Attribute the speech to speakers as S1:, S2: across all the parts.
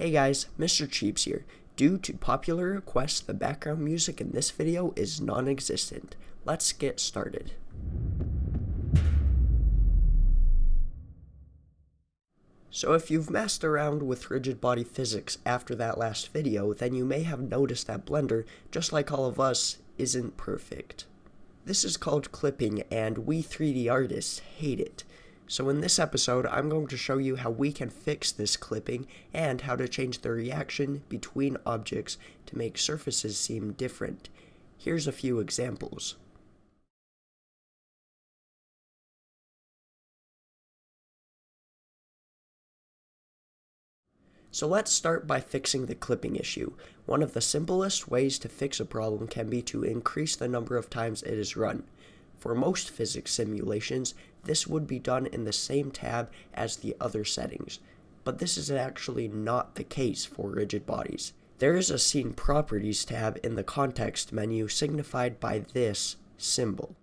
S1: Hey guys, Mr. Cheeps here. Due to popular requests, the background music in this video is non-existent. Let's get started. So if you've messed around with rigid body physics after that last video, then you may have noticed that Blender, just like all of us, isn't perfect. This is called clipping, and we 3D artists hate it. So in this episode, I'm going to show you how we can fix this clipping and how to change the reaction between objects to make surfaces seem different. Here's a few examples. So let's start by fixing the clipping issue. One of the simplest ways to fix a problem can be to increase the number of times it is run. For most physics simulations, this would be done in the same tab as the other settings, but this is actually not the case for rigid bodies. There is a Scene Properties tab in the Context menu signified by this symbol.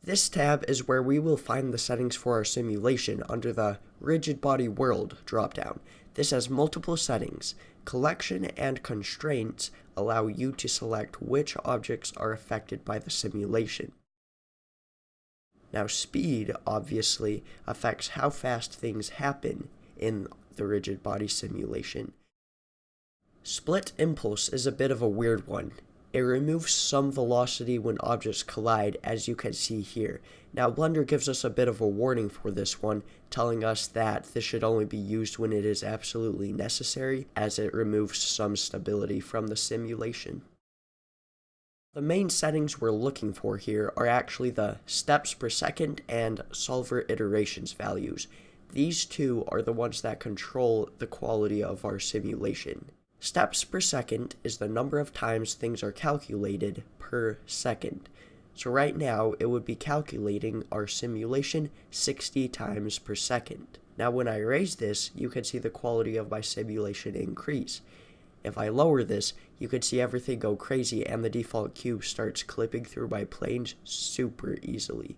S1: This tab is where we will find the settings for our simulation under the Rigid Body World dropdown. This has multiple settings. Collection and Constraints allow you to select which objects are affected by the simulation. Now, speed obviously affects how fast things happen in the rigid body simulation. Split impulse is a bit of a weird one. It removes some velocity when objects collide, as you can see here. Now, Blender gives us a bit of a warning for this one, telling us that this should only be used when it is absolutely necessary, as it removes some stability from the simulation. The main settings we're looking for here are actually the steps per second and solver iterations values. These two are the ones that control the quality of our simulation. Steps per second is the number of times things are calculated per second. So right now, it would be calculating our simulation 60 times per second. Now when I raise this, you can see the quality of my simulation increase. If I lower this, you can see everything go crazy and the default cube starts clipping through my planes super easily.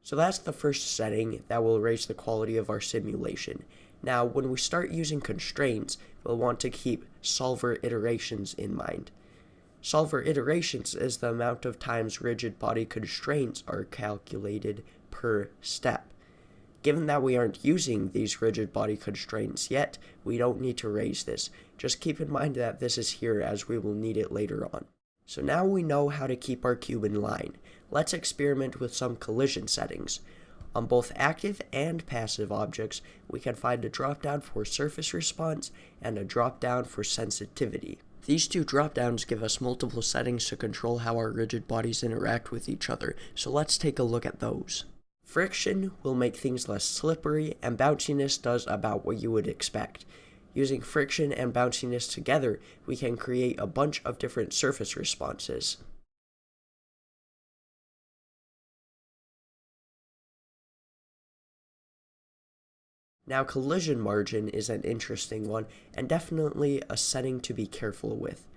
S1: So that's the first setting that will raise the quality of our simulation. Now, when we start using constraints, we'll want to keep solver iterations in mind. Solver iterations is the amount of times rigid body constraints are calculated per step. Given that we aren't using these rigid body constraints yet, we don't need to raise this. Just keep in mind that this is here as we will need it later on. So now we know how to keep our cube in line. Let's experiment with some collision settings. On both active and passive objects, we can find a drop-down for surface response and a drop-down for sensitivity. These two drop-downs give us multiple settings to control how our rigid bodies interact with each other, so let's take a look at those. Friction will make things less slippery, and bounciness does about what you would expect. Using friction and bounciness together, we can create a bunch of different surface responses. Now, collision margin is an interesting one, and definitely a setting to be careful with.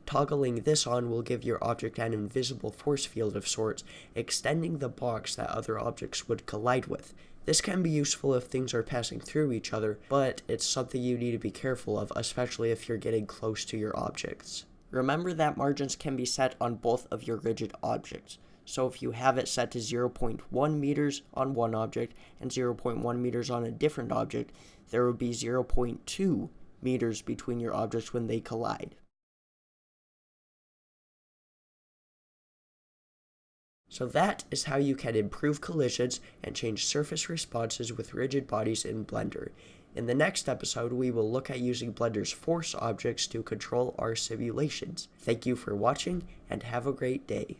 S1: Toggling this on will give your object an invisible force field of sorts, extending the box that other objects would collide with. This can be useful if things are passing through each other, but it's something you need to be careful of, especially if you're getting close to your objects. Remember that margins can be set on both of your rigid objects. So if you have it set to 0.1 meters on one object and 0.1 meters on a different object, there would be 0.2 meters between your objects when they collide. So that is how you can improve collisions and change surface responses with rigid bodies in Blender. In the next episode, we will look at using Blender's force objects to control our simulations. Thank you for watching, and have a great day.